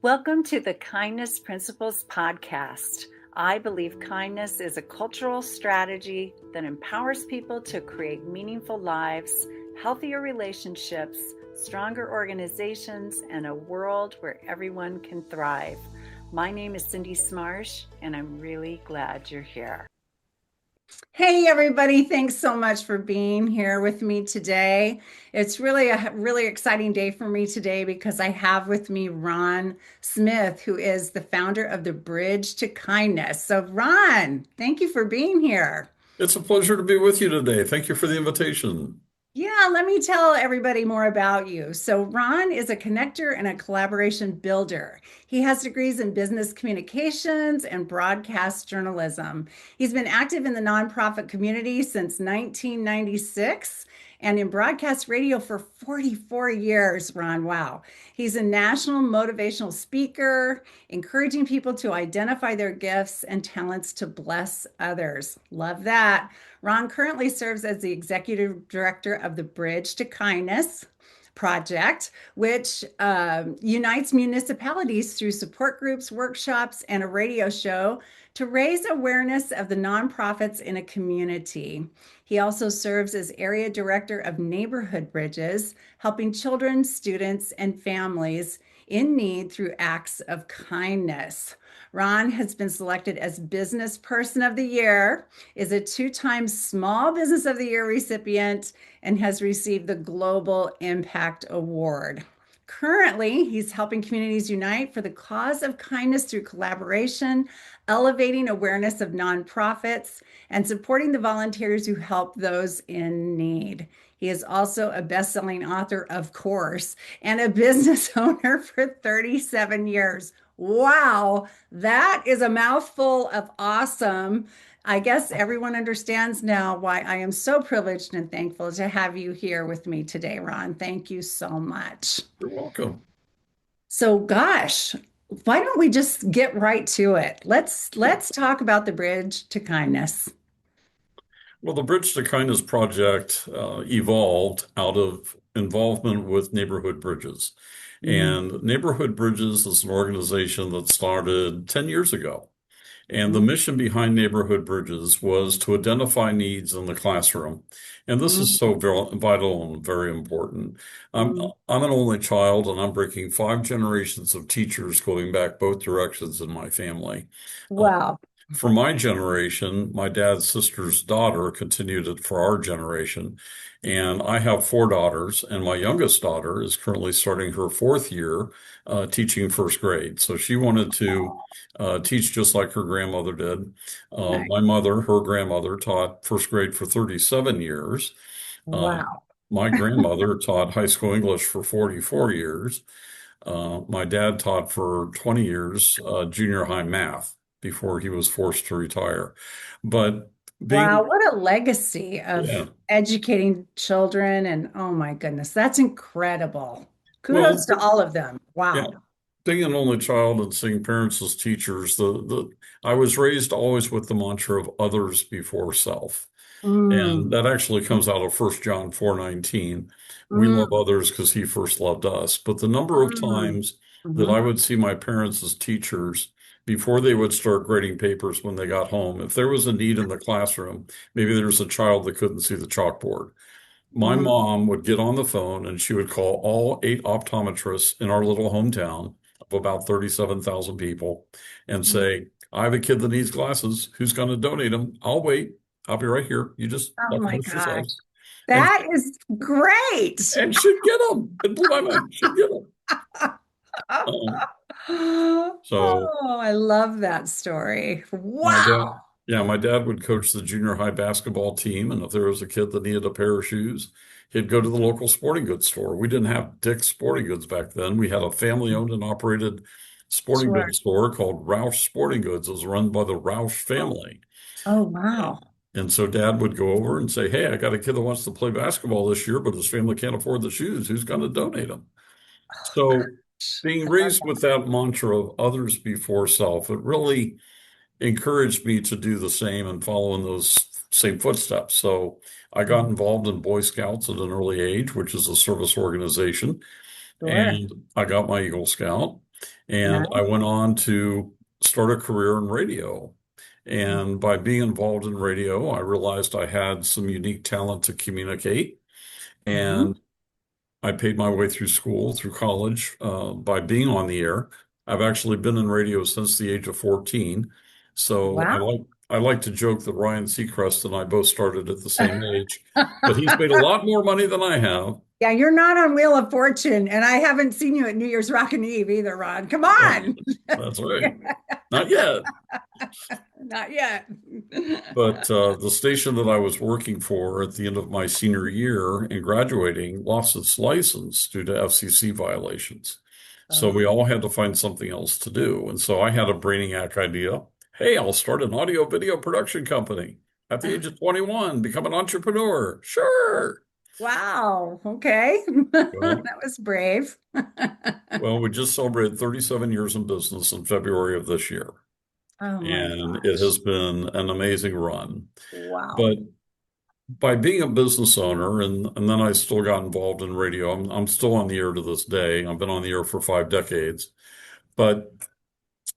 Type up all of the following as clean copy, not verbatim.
Welcome to the Kindness Principles podcast. I believe kindness is a cultural strategy that empowers people to create meaningful lives, healthier relationships, stronger organizations, and a world where everyone can thrive. My name is Cindy Smarsh, and I'm really glad you're here. Hey everybody, thanks so much for being here with me today. It's really a really exciting day for me today because I have with me Ron Smith, who is the founder of the Bridge to Kindness. So Ron, thank you for being here. It's a pleasure to be with you today. Thank you for the invitation. Yeah, let me tell everybody more about you. So, Ron is a connector and a collaboration builder. He has degrees in business communications and broadcast journalism. He's been active in the nonprofit community since 1996 and in broadcast radio for 44 years, Ron. Wow. He's a national motivational speaker, encouraging people to identify their gifts and talents to bless others. Love that. Ron currently serves as the executive director of the Bridge to Kindness project, which unites municipalities through support groups, workshops, and a radio show to raise awareness of the nonprofits in a community. He also serves as area director of neighborhood bridges, helping children, students, and families in need through acts of kindness. Ron has been selected as Business Person of the Year, is a two-time Small Business of the Year recipient, and has received the Global Impact Award. Currently, he's helping communities unite for the cause of kindness through collaboration, elevating awareness of nonprofits, and supporting the volunteers who help those in need. He is also a best-selling author, of course, and a business owner for 37 years. Wow, that is a mouthful of awesome. I guess everyone understands now why I am so privileged and thankful to have you here with me today, Ron. Thank you so much. You're welcome. So, gosh, why don't we just get right to it? Let's talk about the bridge to kindness. Well, the Bridge to Kindness project evolved out of involvement with Neighborhood Bridges. Mm, And Neighborhood Bridges is an organization that started 10 years ago. And the mhm, mission behind Neighborhood Bridges was to identify needs in the classroom. And this is mm, so vital and very important. I'm, mm. I'm an only child, and I'm breaking five generations of teachers going back both directions in my family. Uh, Wow. for my generation, my dad's sister's daughter continued it for our generation. And I have four daughters, and my youngest daughter is currently starting her fourth year teaching first grade. So she wanted to teach just like her grandmother did. Nice. My mother, her grandmother, taught first grade for 37 years. Uh, Wow. my grandmother taught high school English for 44 years. My dad taught for 20 years junior high math before he was forced to retire. But Wow, being, what a legacy of yeah, educating children. And oh my goodness, that's incredible. well, Kudos to all of them. yeah, Wow. being an only child and seeing parents as teachers, I was raised always with the mantra of others before self. And Mm, that actually comes out of 1 John 4:19. We mm, love others because he first loved us. But the number of mm, times that I mhm, would see my parents as teachers before they would start grading papers when they got home, if there was a need in the classroom, maybe there was a child that couldn't see the chalkboard. My mm, mom would get on the phone and she would call all eight optometrists in our little hometown of about 37,000 people and mm. say, I have a kid that needs glasses. Who's going to donate them? I'll wait. I'll be right here. You just Oh talk my amongst gosh. yourselves. And That is great. and she'd get them. It blew my mind. She'd get them. So Oh, I love that story. my Wow. dad, yeah, my dad would coach the junior high basketball team. And if there was a kid that needed a pair of shoes, he'd go to the local sporting goods store. We didn't have Dick's Sporting Goods back then. We had a family owned and operated sporting Sure. goods store called Roush Sporting Goods. It was run by the Roush family. Oh, Yeah. wow. And so dad would go over and say, hey, I got a kid that wants to play basketball this year, but his family can't afford the shoes. Who's going to donate them? So being I love raised with that mantra of others before self, it really encouraged me to do the same and follow in those same footsteps. So I got that. involved in Boy Scouts at an early age, which is a service organization, Sure. and I got my Eagle Scout. And I went on to start a career in radio. And by being involved in radio, I realized I had some unique talent to communicate. Mhm. And I paid my way through school, through college, by being on the air. I've actually been in radio since the age of 14. So Wow. I like to joke that Ryan Seacrest and I both started at the same age, but he's made a lot more money than I have. Yeah, you're not on Wheel of Fortune, and I haven't seen you at New Year's Rockin' Eve either, Ron. Come Uh, on. that's right. Not yet. Not yet. But the station that I was working for at the end of my senior year and graduating lost its license due to FCC violations. So we Oh, all had to find something else to do. And so I had a brainiac idea. Hey, I'll start an audio video production company at the age of 21, become an entrepreneur. Sure. wow. Okay. Well, That was brave. well, we just celebrated 37 years in business in February of this year. Oh my And it gosh. has been an amazing run. Wow. But by being a business owner, and then I still got involved in radio. I'm still on the air to this day. I've been on the air for 5 decades. But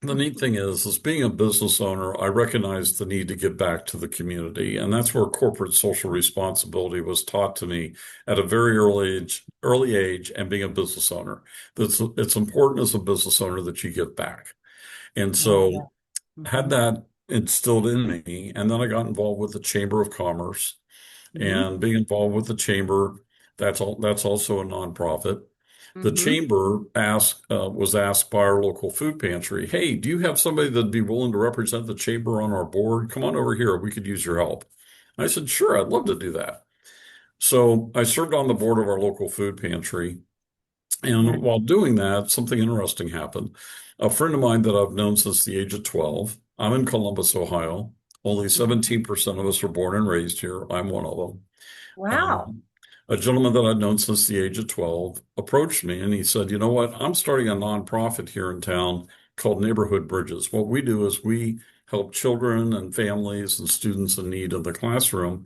the neat thing is being a business owner, I recognize the need to give back to the community. And that's where corporate social responsibility was taught to me at a very early age, and being a business owner. It's important as a business owner that you give back. And Oh, so yeah. had Hmm. that instilled in me. And then I got involved with the Chamber of Commerce. Hmm. And being involved with the chamber, that's also a nonprofit. The Hmm. chamber was asked by our local food pantry, "Hey, do you have somebody that'd be willing to represent the chamber on our board? Come on over here. We could use your help." I said, "Sure, I'd love to do that." So I served on the board of our local food pantry. Yeah. And while doing that, something interesting happened. A friend of mine that I've known since the age of 12, I'm in Columbus, Ohio. Only Mhm. 17% of us are born and raised here. I'm one of them. Wow. Um, a gentleman that I'd known since the age of 12 approached me and he said, "You know what? I'm starting a nonprofit here in town called Neighborhood Bridges. What we do is we help children and families and students in need in the classroom.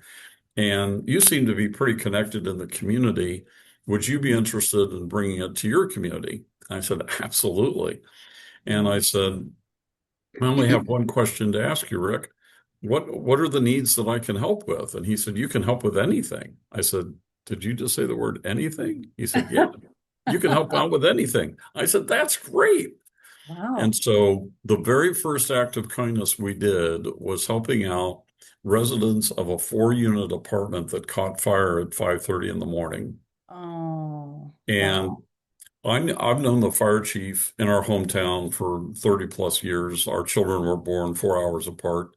And you seem to be pretty connected in the community. Would you be Mhm. interested in bringing it to your community?" I said, "Absolutely." And Mhm. I said, "I only have one question to ask you, Rick. What are the needs that I can help with?" And he said, "You can help with anything." I said, "Did you just say the word anything?" He said, "Yeah, you can help out with anything." I said, "That's great." And Wow. so the very first act of kindness we did was helping out residents of a 4-unit apartment that caught fire at 5:30 in the morning. Oh, wow. And I've known the fire chief in our hometown for 30 plus years. Our children were born 4 hours apart.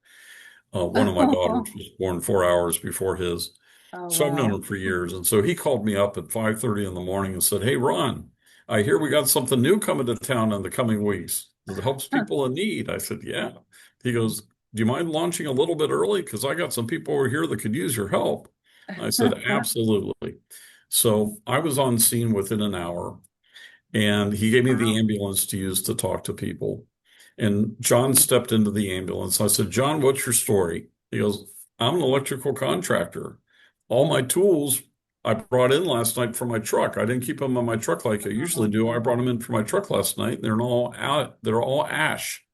One of my daughters was born 4 hours before his. Oh, So I've known wow. him for years. And so he called me up at 5:30 in the morning and said, "Hey, Ron, I hear we got something new coming to town in the coming weeks that helps people in need." I said, "Yeah." He goes, "Do you mind launching a little bit early? Because I got some people over here that could use your help." I said, "Absolutely." So I was on scene within an hour. And he gave me the Wow. ambulance to use to talk to people. And John stepped into the ambulance. I said, "John, what's your story?" He goes, "I'm an electrical contractor. All my tools I brought in last night for my truck. I didn't keep them on my truck like I usually do. I brought them in for my truck last night. They're all out. They're all ash.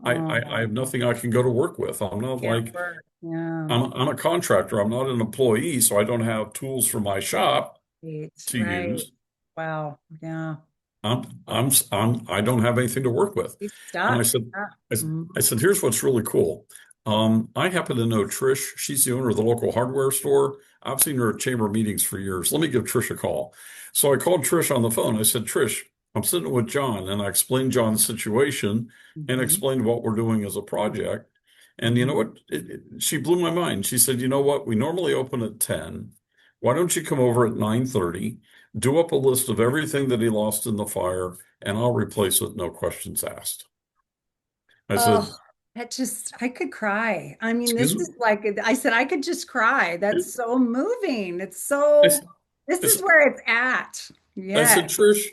I Oh, have nothing I can go to work with. I'm not can't like, work. Yeah. I'm a contractor. I'm not an employee, so I don't have tools for my shop It's to right. use. Wow. Yeah. I don't have anything to work with." He's And stuck. Yeah. Mhm. I said, "Here's what's really cool. I happen to know Trish. She's the owner of the local hardware store. I've seen her at chamber meetings for years. Let me give Trish a call." So I called Trish on the phone. I said, "Trish, I'm sitting with John," and I explained John's situation and Mhm. explained what we're doing as a project. And you know Mhm. what? She blew my mind. She said, "You know what? We normally open at 10. Why don't you come over at 9:30? Do up a list of everything that he lost in the fire, and I'll replace it, no questions asked." I Oh, said, that just, I could cry. I mean, this "Excuse is me?" like, I said, I could just cry. That's so moving. I, So, s- this I is s- where it's at. I said, Yes. "Trish,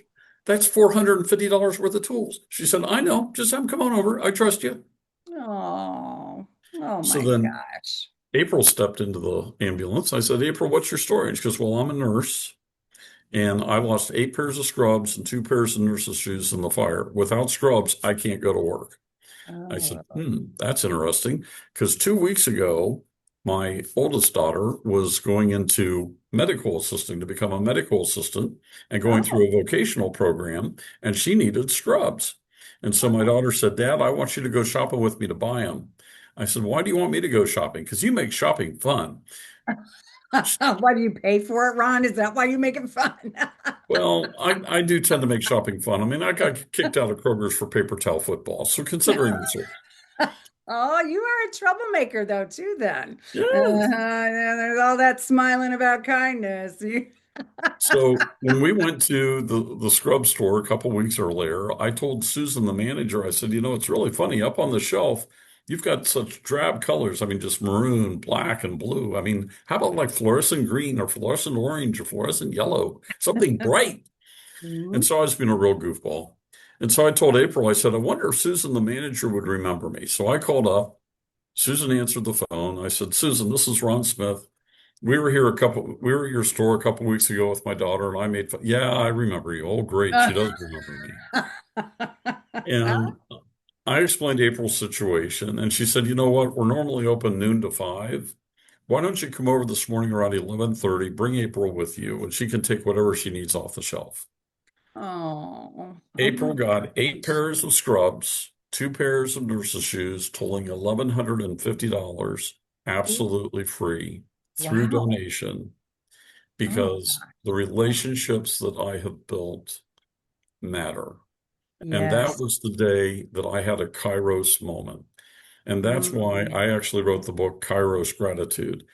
that's $450 worth of tools." She said, "I know. Just have them come on over. I trust you." Oh, oh So my then gosh. April stepped into the ambulance. I said, "April, what's your story?" And she goes, "Well, I'm a nurse, And I lost 8 pairs of scrubs and 2 pairs of nurse's shoes in the fire. Without scrubs, I can't go to work. I said, Oh, that's interesting. Because 2 weeks ago, my oldest daughter was going into medical assisting to become a medical assistant and going through oh, a vocational program, and she needed scrubs. And so my oh. daughter said, Dad, I want you to go shopping with me to buy them. I said, Why do you want me to go shopping? Because you make shopping fun. Why do you pay for it, Ron? Is that why you make it fun? Well, I do tend to make shopping fun. I mean, I got kicked out of Kroger's for paper towel football. So considering this, Oh, you are a troublemaker, though, too, then. yes. Yeah, there's all that smiling about kindness. So when we went to the scrub store a couple weeks earlier, I told Susan, the manager, I said, it's really funny. Up on the shelf, you've got such drab colors. I mean, just maroon, black, and blue. I mean, how about like fluorescent green or fluorescent orange or fluorescent yellow? Something bright. And Mhm. so I was being a real goofball. And so I told April, I said, I wonder if Susan, the manager, would remember me. So I called up. Susan answered the phone. I said, Susan, this is Ron Smith. We were at your store a couple weeks ago with my daughter, and I made fun. Yeah, I remember you. Oh, great. She does remember me. And I explained April's situation, and she said, you know what? We're normally open noon to 5. Why don't you come over this morning around 11:30, bring April with you, and she can take whatever she needs off the shelf. Oh, oh my April got eight gosh. pairs of scrubs, 2 pairs of nurse's shoes, totaling $1,150, absolutely free through Wow. donation, Oh, because the wow. relationships that I have built matter. And that Yes. was the day that I had a Kairos moment. And that's why Mm, I actually wrote the book Kairos Gratitude.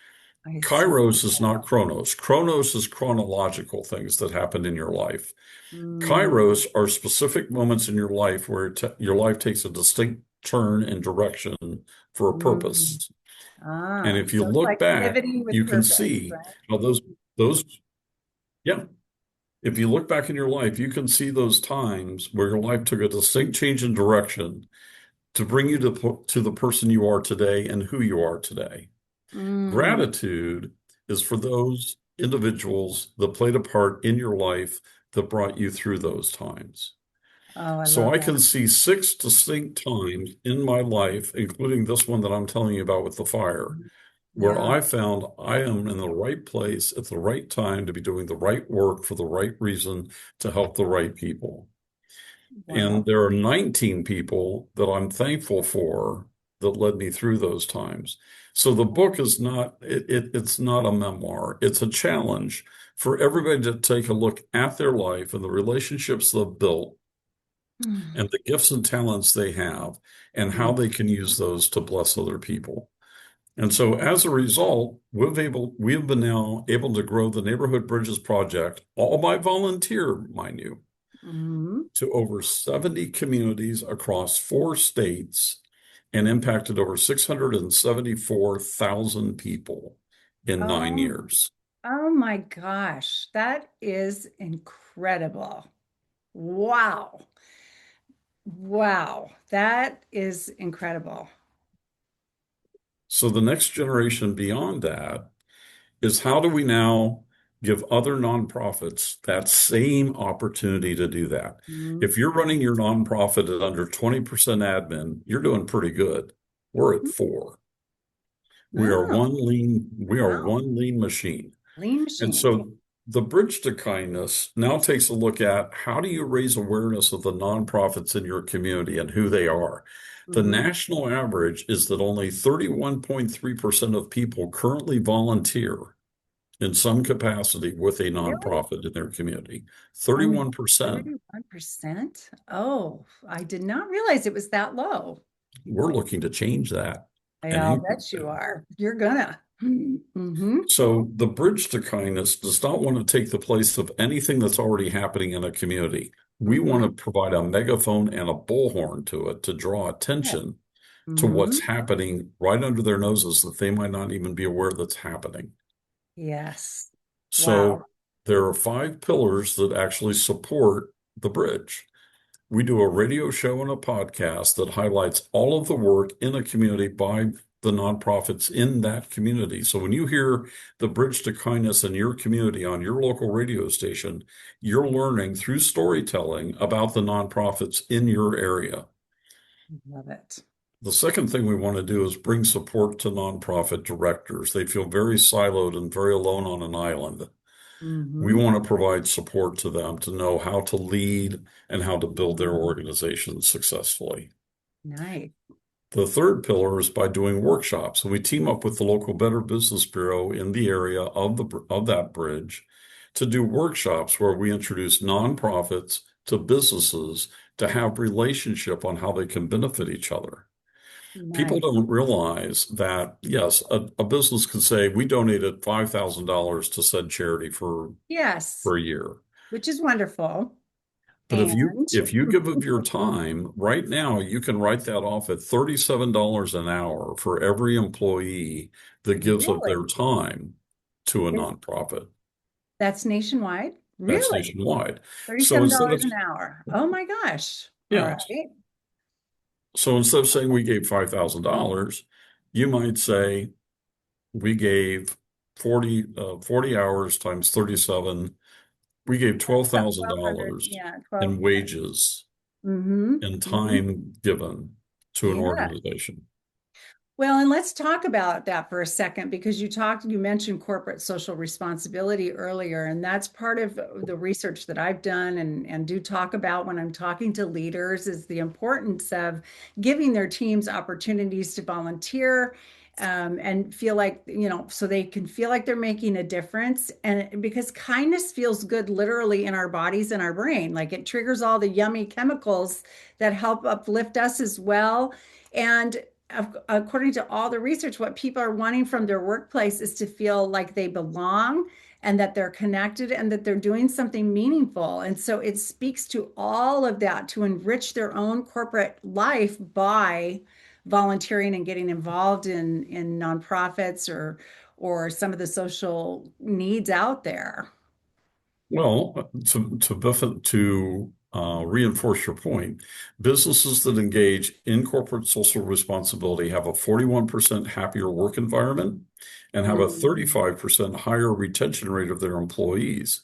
I see. Kairos is not Chronos. Chronos is chronological things that happened in your life. Mm, Kairos are specific moments in your life where your life takes a distinct turn in direction for a mm. purpose. And Ah, if you so it's look like back, pivoting with you can purpose, see right? how those, yeah, if you look back in your life, you can see those times where your life took a distinct change in direction to bring you to the person you are today and who you are today. Mm, Gratitude is for those individuals that played a part in your life that brought you through those times. oh, I So love I that. can see 6 distinct times in my life, including this one that I'm telling you about with the fire, where Yeah. I found I am in the right place at the right time to be doing the right work for the right reason to help the right people. And Wow. there are 19 people that I'm thankful for that led me through those times. So the book is it's not a memoir. It's a challenge for everybody to take a look at their life and the relationships they've built Mm, and the gifts and talents they have and how mm, they can use those to bless other people. And so as a result, we have been now able to grow the Neighborhood Bridges Project, all by volunteer, mind you, mm. to over 70 communities across 4 states and impacted over 674,000 people in nine Oh, years. oh my gosh. That is incredible. Wow. Wow. That is incredible. So the next generation beyond that is how do we now give other nonprofits that same opportunity to do that? Mm, If you're running your nonprofit at under 20% admin, you're doing pretty good. We're at mhm. 4. Oh, We are wow. one lean machine. Lean And machine. so the Bridge to Kindness now takes a look at how do you raise awareness of the nonprofits in your community and who they are. The Hmm. national average is that only 31.3% of people currently volunteer in some capacity with a Really? nonprofit in their community. Only 31%. 31%? Oh, I did not realize it was that low. We're looking to change that and Yeah, I'll increase bet you that. are. You're gonna. Mm-hmm. So the Bridge to Kindness does not want to take the place of anything that's already happening in a community. We want Mm-hmm. to provide a megaphone and a bullhorn to it to draw attention to Mm-hmm. what's happening right under their noses that they might not even be aware that's happening. Yes. Wow. So there are 5 pillars that actually support the bridge. We do a radio show and a podcast that highlights all of the work in a community by the nonprofits in that community. So when you hear the Bridge to Kindness in your community on your local radio station, you're learning through storytelling about the nonprofits in your area. Love it. The second thing we want to do is bring support to nonprofit directors. They feel very siloed and very alone on an island. We Hmm. want to provide support to them to know how to lead and how to build their organization successfully. Nice. The third pillar is by doing workshops. So we team up with the local Better Business Bureau in the area of that bridge to do workshops where we introduce nonprofits to businesses to have relationship on how they can benefit each other. People Nice. don't realize that, yes, a business can say, we donated $5,000 to said charity Yes, for a year. which is wonderful. But if you And if you give of your time right now, you can write that off at $37 an hour for every employee that gives of their really, time to a is nonprofit. that's nationwide? That's Really? nationwide. So instead of $37 an hour. Oh my gosh. All yeah, right. so instead of saying we gave $5,000, you might say we gave 40 hours times 37. We gave About 1,200. $12,000 Yeah, in 12. wages Mm-hmm. and Mm-hmm. time given to an Yeah. organization. Well, and let's talk about that for a second because you mentioned corporate social responsibility earlier, and that's part of the research that I've done and do talk about when I'm talking to leaders is the importance of giving their teams opportunities to volunteer, and feel like, so they can feel like they're making a difference. And because kindness feels good literally in our bodies and our brain, like it triggers all the yummy chemicals that help uplift us as well. And according to all the research, what people are wanting from their workplace is to feel like they belong and that they're connected and that they're doing something meaningful. And so it speaks to all of that to enrich their own corporate life by volunteering and getting involved in nonprofits or some of the social needs out there. Well, to reinforce your point, businesses that engage in corporate social responsibility have a 41% happier work environment and have a Mm, 35% higher retention rate of their employees.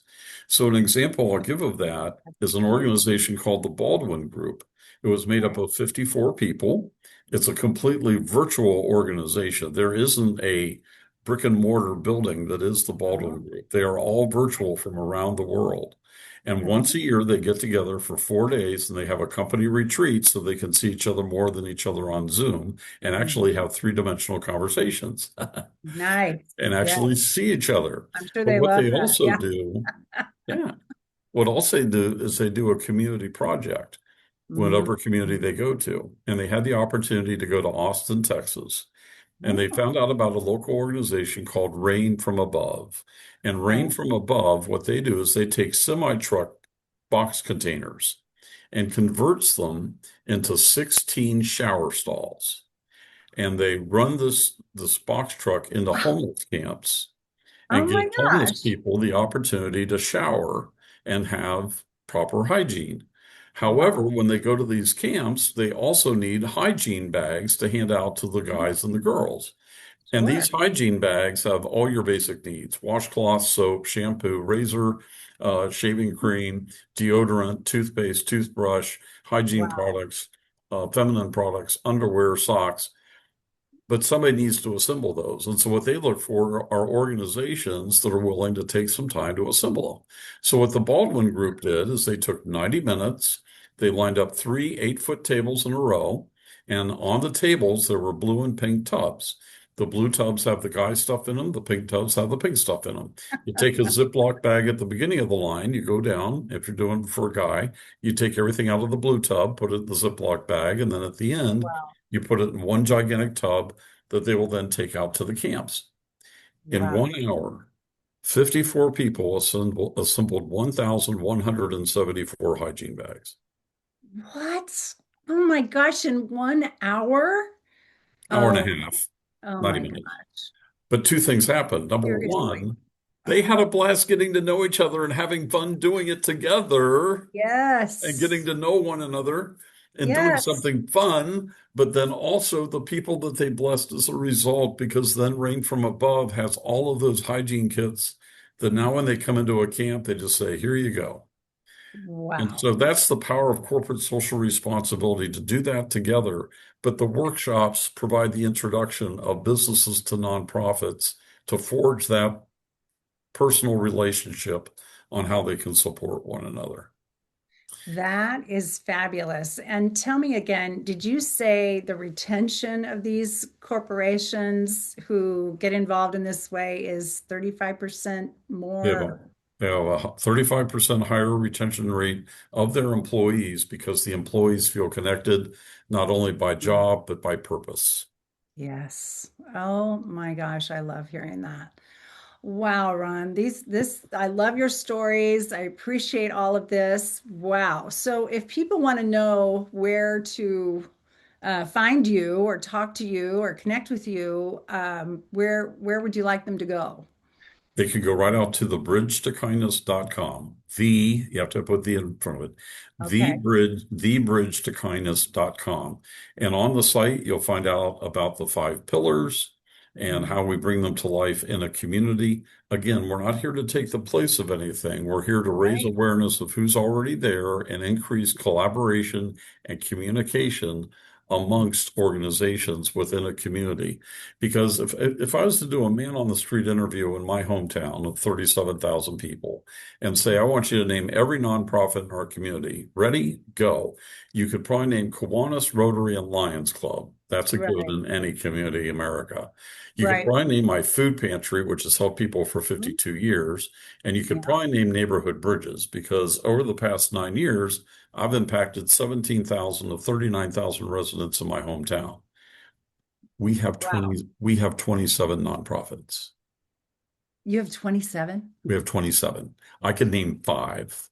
So an example I'll give of that that's is an great. organization called the Baldwin Group. It was made up Okay. of 54 people. It's a completely virtual organization. There isn't a brick and mortar building that is the Oh, Baldwin Group. They are all virtual from around the world. And okay. once a year, they get together for 4 days and they have a company retreat so they can see each other more than each other on Zoom and actually Mhm. have three-dimensional conversations Nice. and Yeah, actually see each other. I'm sure But they what love they that. also Yeah. do, yeah, what else they do is they do a community project, Mhm. whatever community they go to. And they had the opportunity to go to Austin, Texas, and they Oh, found out about a local organization called Rain from Above. And Rain okay. from Above, what they do is they take semi-truck box containers and converts them into 16 shower stalls. And they run this box truck into homeless camps Oh and my give homeless gosh. people the opportunity to shower and have proper hygiene. However, Wow. when they go to these camps, they also need hygiene bags to hand out to the guys and the girls. And these Sure. hygiene bags have all your basic needs: washcloth, soap, shampoo, razor, shaving cream, deodorant, toothpaste, toothbrush, hygiene Wow. products, feminine products, underwear, socks. But somebody needs to assemble those. And so what they look for are organizations that are willing to take some time to assemble them. So what the Baldwin Group did is they took 90 minutes, they lined up three 8-foot tables in a row, and on the tables there were blue and pink tubs. The blue tubs have the guy stuff in them, the pink tubs have the pink stuff in them. You take a Ziploc bag at the beginning of the line, you go down, if you're doing it for a guy, you take everything out of the blue tub, put it in the Ziploc bag, and then at the end, Wow. you put it in one gigantic tub that they will then take out to the camps. In Wow. 1 hour, 54 people assembled 1,174 hygiene bags. What? Oh my gosh, in 1 hour? Hour and Oh, a half, oh 90 my minutes. gosh. But two things happened. Number Seriously. one, they had a blast getting to know each other and having fun doing it together and getting Yes. to know one another. and doing Yes. something fun, but then also the people that they blessed as a result, because then Rain from Above has all of those hygiene kits that now when they come into a camp, they just say, here you go. And Wow. so that's the power of corporate social responsibility to do that together. But the workshops provide the introduction of businesses to nonprofits to forge that personal relationship on how they can support one another. That is fabulous. And tell me again, did you say the retention of these corporations who get involved in this way is 35% They have a, more? they have a 35% higher retention rate of their employees because the employees feel connected not only by job, but by purpose. Yes. Oh my gosh, I love hearing that. Wow, Ron, I love your stories. I appreciate all of this. Wow. So if people want to know where to find you or talk to you or connect with you, where would you like them to go? They could go right out to thebridgetokindness.com. You have to put the in front of it. Okay. Thebridgetokindness.com. And on the site, you'll find out about the 5 pillars and Mhm. how we bring them to life in a community. Again, we're not here to take the place of anything. We're here to raise Right. awareness of who's already there and increase collaboration and communication amongst organizations within a community. Because if I was to do a man on the street interview in my hometown of 37,000 people and say, I want you to name every nonprofit in our community, ready, go. You could probably name Kiwanis, Rotary, and Lions Club. That's a good Right. in any community in America. You could Right. probably name my food pantry, which has helped people for Mhm. 52 years. And you could Yeah. probably name neighborhood bridges because over the past 9 years, I've impacted 17,000 of 39,000 residents in my hometown. Wow. We have 27 nonprofits. You have 27? We have 27. I can name 5.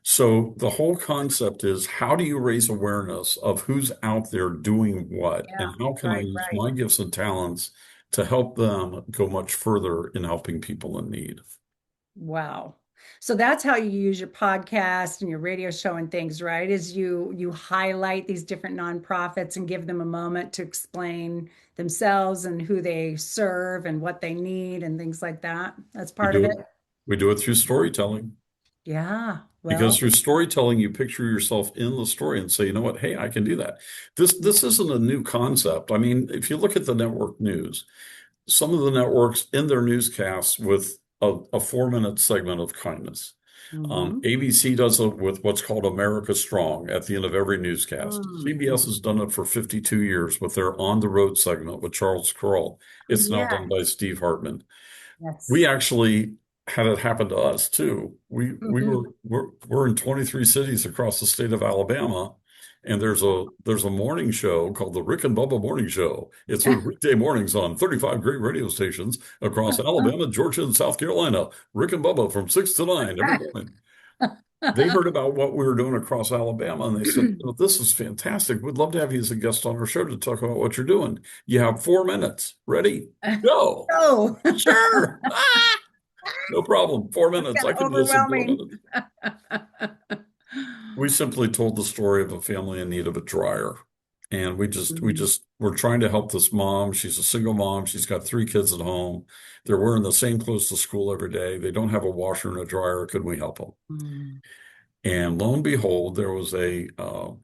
So the whole concept is how do you raise awareness of who's out there doing what Yeah. and how can I Right. use Right. my gifts and talents to help them go much further in helping people in need? Wow. So that's how you use your podcast and your radio show and things, right? Is you highlight these different nonprofits and give them a moment to explain themselves and who they serve and what they need and things like that. That's We part of do it. it. We do it through storytelling. Yeah. Because Well, through storytelling, you picture yourself in the story and say, you know what? Hey, I can do that. yeah. This isn't a new concept. I mean, if you look at the network news, some of the networks in their newscasts with a 4 minute segment of kindness. Hmm. ABC does it with what's called America Strong at the end of every newscast. CBS Hmm. has done it for 52 years with their On the Road segment with Charles Kurl. It's now Yeah. done by Steve Hartman. We Yes. actually had it happen to us too. Hmm. We're in 23 cities across the state of Alabama, and there's a morning show called the Rick and Bubba Morning Show. It's heard weekday mornings on 35 great radio stations across Alabama, Georgia, and South Carolina. Rick and Bubba from 6 to 9 every morning. They heard about what we were doing across Alabama, and they said, "Oh, this is fantastic. We'd love to have you as a guest on our show to talk about what you're doing. You have 4 minutes. Ready? Go." Oh, Sure. No problem. 4 minutes. kind I of can listen for a overwhelming. minute. We simply told the story of a family in need of a dryer. And we're trying to help this mom. She's a single mom. She's got 3 kids at home. They're wearing the same clothes to school every day. They don't have a washer and a dryer. Could we help them? Mm. And lo and behold, there was a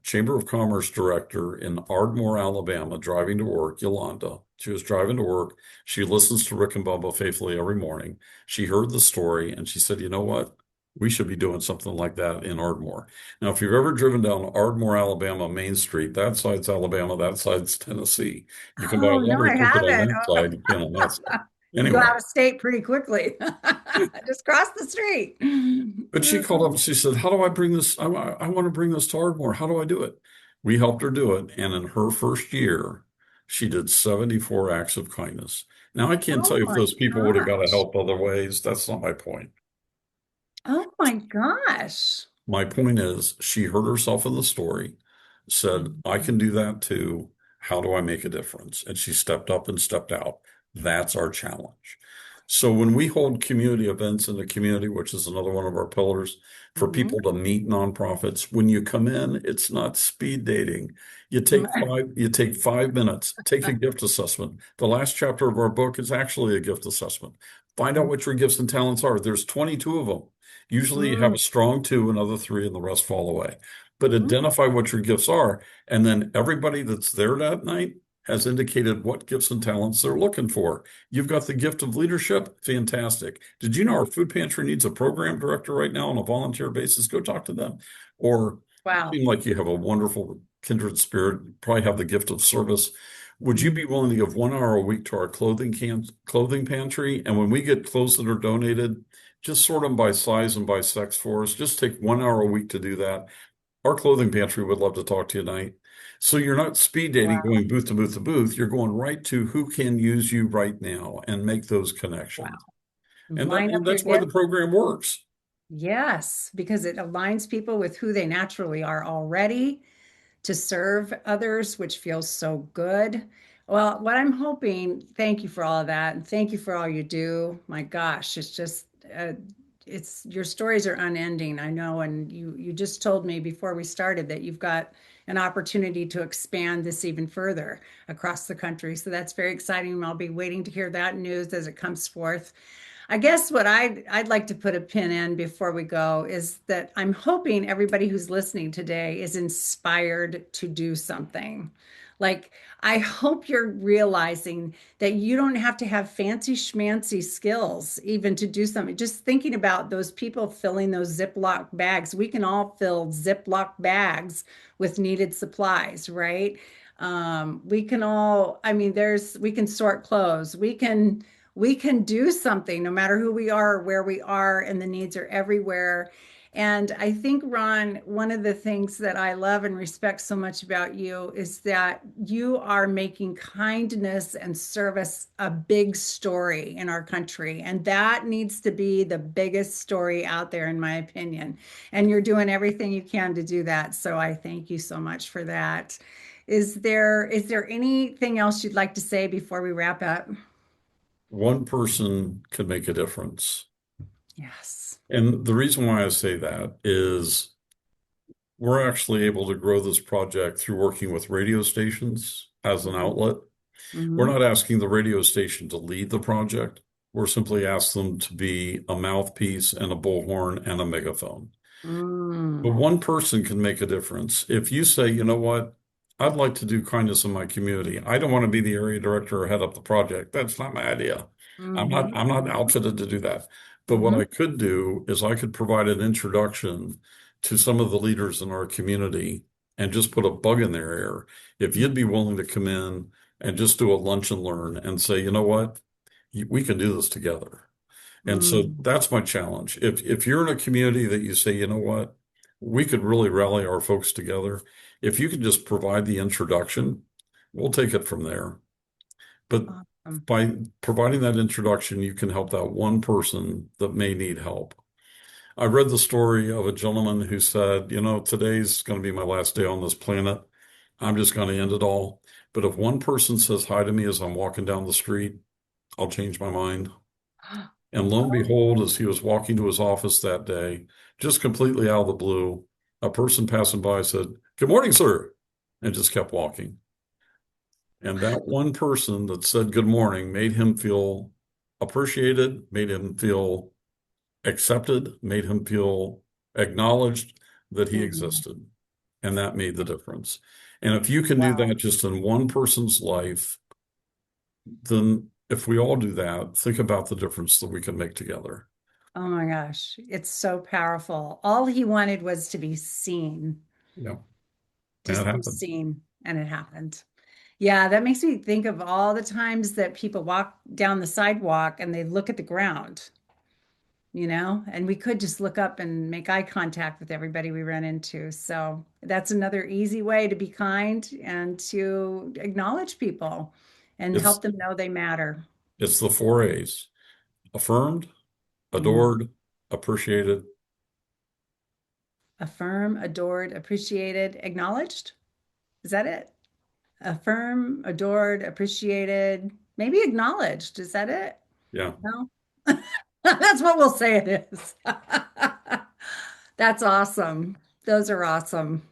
Chamber of Commerce director in Ardmore, Alabama, driving to work, Yolanda. She was driving to work. She listens to Rick and Bubba faithfully every morning. She heard the story and she said, you know what? We should be doing something like that in Ardmore. Now, if you've ever driven down Ardmore, Alabama, Main Street, that side's Alabama, that side's Tennessee. You can buy a Oh, no, lottery I ticket on haven't. that side, you can on that side. You can go Anyway, out of state pretty quickly. Just cross the street. but she called up and she said, how do I bring this? I want to bring this to Ardmore. How do I do it? We helped her do it. And in her first year, she did 74 acts of kindness. Now, I can't Oh tell you if my those people would have got gosh. help other ways. That's not my point. Oh my gosh. My point is, she heard herself in the story, said, I can Mhm. do that too. How do I make a difference? And she stepped up and stepped out. That's our challenge. So when we hold community events in the community, which is another one of our pillars for Mhm. people to meet nonprofits, when you come in, it's not speed dating. You take 5 minutes, take a gift assessment. The last chapter of our book is actually a gift assessment. Find out what your gifts and talents are. There's 22 of them. Usually you have Mm, a strong two, another three, and the rest fall away. But mm, identify what your gifts are. And then everybody that's there that night has indicated what gifts and talents they're looking for. You've got the gift of leadership. Fantastic. Did you know mm. our food pantry needs a program director right now on a volunteer basis? Go talk to them. Or you Wow. seem like you have a wonderful kindred spirit, probably have the gift of service. Would you Mm. be willing to give 1 hour a week to our clothing pantry? And when we get clothes that are donated, just sort them by size and by sex for us. Just take 1 hour a week to do that. Our clothing pantry would love to talk to you tonight. So you're not speed dating Wow. going booth to booth to booth. You're going right to who can use you right now and make those connections. Wow. And Line up your that's why the gift. program works. Yes, because it aligns people with who they naturally are already to serve others, which feels so good. Well, what I'm hoping, thank you for all of that, and thank you for all you do. My gosh, it's just, it's your stories are unending. I know, and you just told me before we started that you've got an opportunity to expand this even further across the country. So that's very exciting. I'll be waiting to hear that news as it comes forth. I guess what I'd like to put a pin in before we go is that I'm hoping everybody who's listening today is inspired to do something. Like, I hope you're realizing that you don't have to have fancy schmancy skills even to do something. Just thinking about those people filling those Ziploc bags. We can all fill Ziploc bags with needed supplies, right? We can all, I mean, we can sort clothes. We can do something no matter who we are or where we are, and the needs are everywhere. And I think, Ron, one of the things that I love and respect so much about you is that you are making kindness and service a big story in our country. And that needs to be the biggest story out there, in my opinion. And you're doing everything you can to do that. So I thank you so much for that. Is there anything else you'd like to say before we wrap up? One person can make a difference. Yes. And the reason why I say that is we're actually able to grow this project through working with radio stations as an Mhm. outlet. We're Mhm. not asking the radio station to lead the project. We're simply asking them to be a mouthpiece and a bullhorn and a megaphone. But Mm. one person can make a difference. If you say, you know what, I'd like to do kindness in my community. I don't want to be the area director or head up the project. That's not my idea. Mhm. I'm not Mhm. outfitted to do that. But what Mhm. I could do is I could provide an introduction to some of the leaders in our community and just put a bug in their ear. If you'd be willing to come in and just do a lunch and learn and say, you know what, we can do this together. And so Mm. that's my challenge. If you're in a community that you say, you know what, we could really rally our folks together. If you can just provide the introduction, we'll take it from there. But Awesome. by providing that introduction, you can help that one person that may need help. I read the story of a gentleman who said, you know, today's going to be my last day on this planet. I'm just going to end it all. But if one person says hi to me as I'm walking down the street, I'll change my mind. And lo and behold, as he was walking to his office that day, just completely out of the blue, a person passing by said, "Good morning, sir," and just kept walking. And that one person that said good morning made him feel appreciated, made him feel accepted, made him feel acknowledged that he Mhm. existed. And that made the difference. And if you can do Wow. that just in one person's life, then if we all do that, think about the difference that we can make together. Oh my gosh. It's so powerful. All he wanted was to be seen, Yeah. And it just be happened. seen, and it happened. Yeah, that makes me think of all the times that people walk down the sidewalk and they look at the ground, and we could just look up and make eye contact with everybody we run into. So that's another easy way to be kind and to acknowledge people and It's help them know they matter. it's the four A's: affirmed, Mm. adored, appreciated. Affirm, adored, appreciated, acknowledged. Is that it? Affirm, adored, appreciated, maybe acknowledged. Is that it? Yeah. No? That's what we'll say it is. That's awesome. Those are awesome.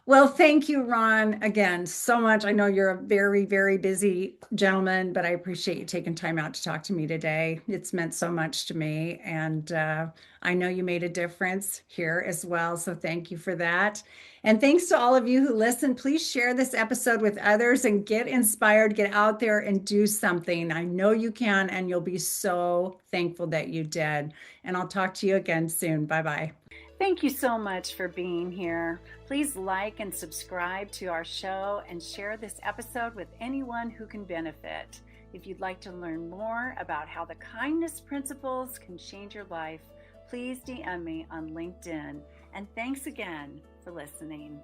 Well, thank you, Ron, again, so much. I know you're a very, very busy gentleman, but I appreciate you taking time out to talk to me today. It's meant so much to me. And I know you made a difference here as well. So thank you for that. And thanks to all of you who listen. Please share this episode with others and get inspired, get out there and do something. I know you can, and you'll be so thankful that you did. And I'll talk to you again soon. Bye bye. Thank you so much for being here. Please like and subscribe to our show and share this episode with anyone who can benefit. If you'd like to learn more about how the kindness principles can change your life, please DM me on LinkedIn. And thanks again for listening.